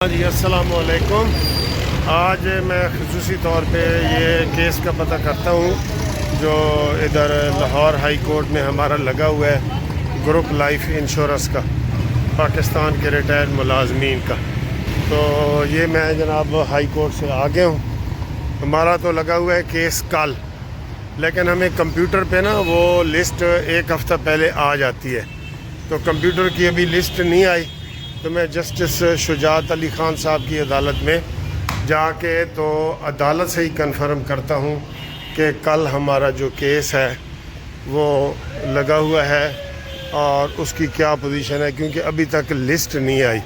جی السلام علیکم۔ آج میں خصوصی طور پہ یہ کیس کا پتہ کرتا ہوں جو ادھر لاہور ہائی کورٹ میں ہمارا لگا ہوا ہے، گروپ لائف انشورنس کا، پاکستان کے ریٹائرڈ ملازمین کا۔ تو یہ میں جناب ہائی کورٹ سے آ گیا ہوں۔ ہمارا تو لگا ہوا ہے کیس کل، لیکن ہمیں کمپیوٹر پہ نا وہ لسٹ ایک ہفتہ پہلے آ جاتی ہے، تو کمپیوٹر کی ابھی لسٹ نہیں آئی، تو میں جسٹس شجاعت علی خان صاحب کی عدالت میں جا کے تو عدالت سے ہی کنفرم کرتا ہوں کہ کل ہمارا جو کیس ہے وہ لگا ہوا ہے اور اس کی کیا پوزیشن ہے، کیونکہ ابھی تک لسٹ نہیں آئی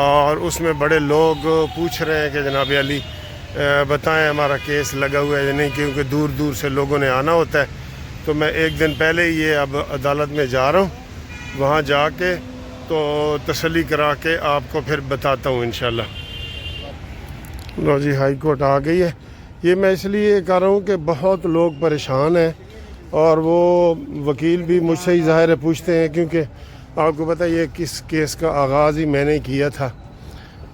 اور اس میں بڑے لوگ پوچھ رہے ہیں کہ جناب علی بتائیں ہمارا کیس لگا ہوا ہے یا نہیں، کیونکہ دور دور سے لوگوں نے آنا ہوتا ہے۔ تو میں ایک دن پہلے ہی یہ اب عدالت میں جا رہا ہوں، وہاں جا کے تو تسلی کرا کے آپ کو پھر بتاتا ہوں انشاءاللہ۔ لو جی ہائی کورٹ آ گئی ہے۔ یہ میں اس لیے کر رہا ہوں کہ بہت لوگ پریشان ہیں اور وہ وکیل بھی مجھ سے ہی ظاہر ہے پوچھتے ہیں، کیونکہ آپ کو پتہ ہے یہ کس کیس کا آغاز ہی میں نے کیا تھا۔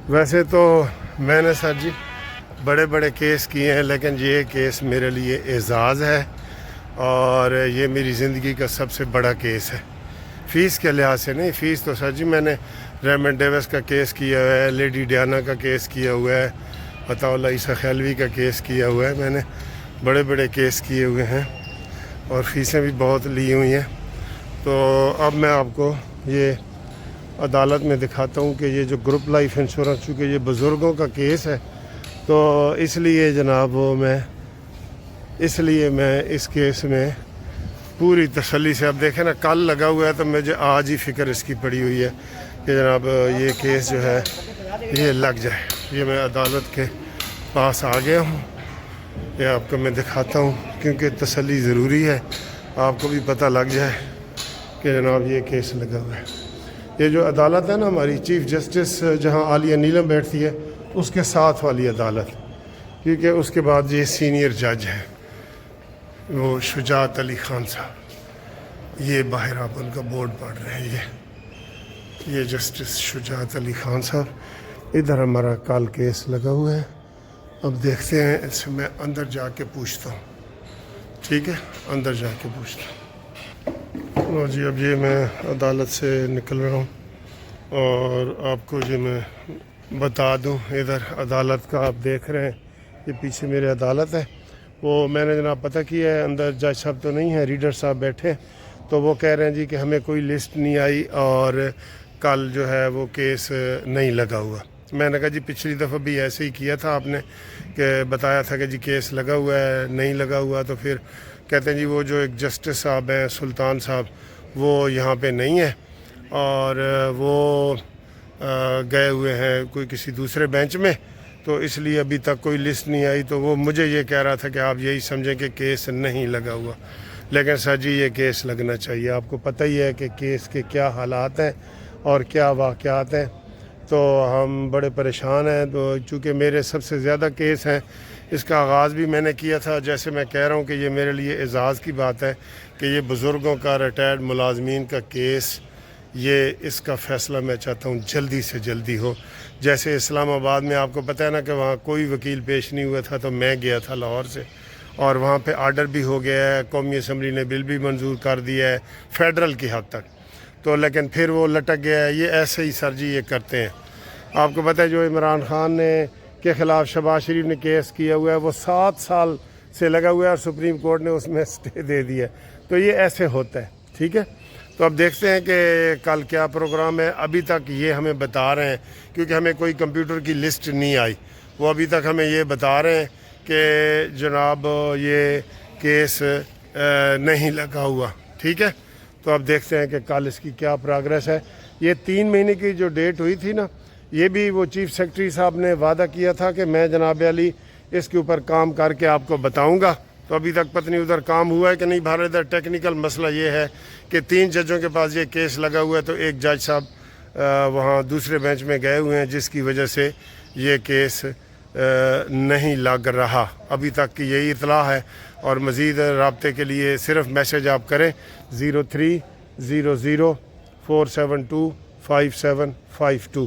ویسے تو میں نے سر جی بڑے بڑے کیس کیے ہیں، لیکن یہ کیس میرے لیے اعزاز ہے اور یہ میری زندگی کا سب سے بڑا کیس ہے۔ فیس کے لحاظ سے نہیں، فیس تو سر جی میں نے ریمنڈ ڈیوس کا کیس کیا ہوا ہے، لیڈی ڈیانا کا کیس کیا ہوا ہے، عطا اللہ عیسیٰ خیلوی کا کیس کیا ہوا ہے، میں نے بڑے بڑے کیس کیے ہوئے ہیں اور فیسیں بھی بہت لی ہوئی ہیں۔ تو اب میں آپ کو یہ عدالت میں دکھاتا ہوں کہ یہ جو گروپ لائف انشورنس، چونکہ یہ بزرگوں کا کیس ہے تو اس لیے جناب میں اس کیس میں پوری تسلی سے، اب دیکھیں نا کل لگا ہوا ہے تو مجھے آج ہی فکر اس کی پڑی ہوئی ہے کہ جناب یہ کیس جو ہے یہ لگ جائے۔ یہ میں عدالت کے پاس آ گیا ہوں، یہ آپ کو میں دکھاتا ہوں کیونکہ تسلی ضروری ہے، آپ کو بھی پتہ لگ جائے کہ جناب یہ کیس لگا ہوا ہے۔ یہ جو عدالت ہے نا ہماری چیف جسٹس جہاں عالیہ نیلم بیٹھتی ہے، اس کے ساتھ والی عدالت، کیونکہ اس کے بعد یہ سینئر جج ہے وہ شجاعت علی خان صاحب، یہ باہر آپ ان کا بورڈ پڑھ رہے ہیں، یہ جسٹس شجاعت علی خان صاحب۔ ادھر ہمارا کل کیس لگا ہوا ہے، اب دیکھتے ہیں، اس میں اندر جا کے پوچھتا ہوں، ٹھیک ہے، اندر جا کے پوچھتا ہوں۔ جی اب یہ میں عدالت سے نکل رہا ہوں اور آپ کو جی میں بتا دوں، ادھر عدالت کا آپ دیکھ رہے ہیں، یہ پیچھے میرے عدالت ہے، وہ میں نے جناب پتہ کیا ہے، اندر جج صاحب تو نہیں ہے، ریڈر صاحب بیٹھے، تو وہ کہہ رہے ہیں جی کہ ہمیں کوئی لسٹ نہیں آئی اور کل جو ہے وہ کیس نہیں لگا ہوا۔ میں نے کہا جی پچھلی دفعہ بھی ایسے ہی کیا تھا آپ نے، کہ بتایا تھا کہ جی کیس لگا ہوا ہے، نہیں لگا ہوا، تو پھر کہتے ہیں جی وہ جو ایک جسٹس صاحب ہیں سلطان صاحب، وہ یہاں پہ نہیں ہے اور وہ گئے ہوئے ہیں کوئی کسی دوسرے بینچ میں، تو اس لیے ابھی تک کوئی لسٹ نہیں آئی۔ تو وہ مجھے یہ کہہ رہا تھا کہ آپ یہی سمجھیں کہ کیس نہیں لگا ہوا، لیکن سر جی یہ کیس لگنا چاہیے، آپ کو پتہ ہی ہے کہ کیس کے کیا حالات ہیں اور کیا واقعات ہیں، تو ہم بڑے پریشان ہیں۔ تو چونکہ میرے سب سے زیادہ کیس ہیں، اس کا آغاز بھی میں نے کیا تھا، جیسے میں کہہ رہا ہوں کہ یہ میرے لیے اعزاز کی بات ہے کہ یہ بزرگوں کا ریٹائرڈ ملازمین کا کیس، یہ اس کا فیصلہ میں چاہتا ہوں جلدی سے جلدی ہو۔ جیسے اسلام آباد میں آپ کو پتہ ہے نا کہ وہاں کوئی وکیل پیش نہیں ہوا تھا، تو میں گیا تھا لاہور سے، اور وہاں پہ آرڈر بھی ہو گیا ہے، قومی اسمبلی نے بل بھی منظور کر دیا ہے فیڈرل کی حد تک، تو لیکن پھر وہ لٹک گیا ہے۔ یہ ایسے ہی سر جی یہ کرتے ہیں۔ آپ کو پتہ ہے جو عمران خان نے کے خلاف شہباز شریف نے کیس کیا ہوا ہے، وہ 7 سال سے لگا ہوا ہے اور سپریم کورٹ نے اس میں اسٹے دے دیا ہے، تو یہ ایسے ہوتا ہے، ٹھیک ہے۔ تو اب دیکھتے ہیں کہ کل کیا پروگرام ہے۔ ابھی تک یہ ہمیں بتا رہے ہیں، کیونکہ ہمیں کوئی کمپیوٹر کی لسٹ نہیں آئی، وہ ابھی تک ہمیں یہ بتا رہے ہیں کہ جناب یہ کیس نہیں لگا ہوا، ٹھیک ہے۔ تو اب دیکھتے ہیں کہ کل اس کی کیا پروگریس ہے۔ یہ 3 مہینے کی جو ڈیٹ ہوئی تھی نا، یہ بھی وہ چیف سیکرٹری صاحب نے وعدہ کیا تھا کہ میں جناب علی اس کے اوپر کام کر کے آپ کو بتاؤں گا، تو ابھی تک پتہ نہیں ادھر کام ہوا ہے کہ نہیں۔ بہر ادھر ٹیکنیکل مسئلہ یہ ہے کہ 3 ججوں کے پاس یہ کیس لگا ہوا ہے، تو ایک جج صاحب وہاں دوسرے بینچ میں گئے ہوئے ہیں، جس کی وجہ سے یہ کیس نہیں لگ رہا ابھی تک کی یہی اطلاع ہے۔ اور مزید رابطے کے لیے صرف میسج آپ کریں 030047257552،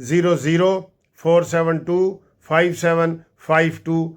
030047255752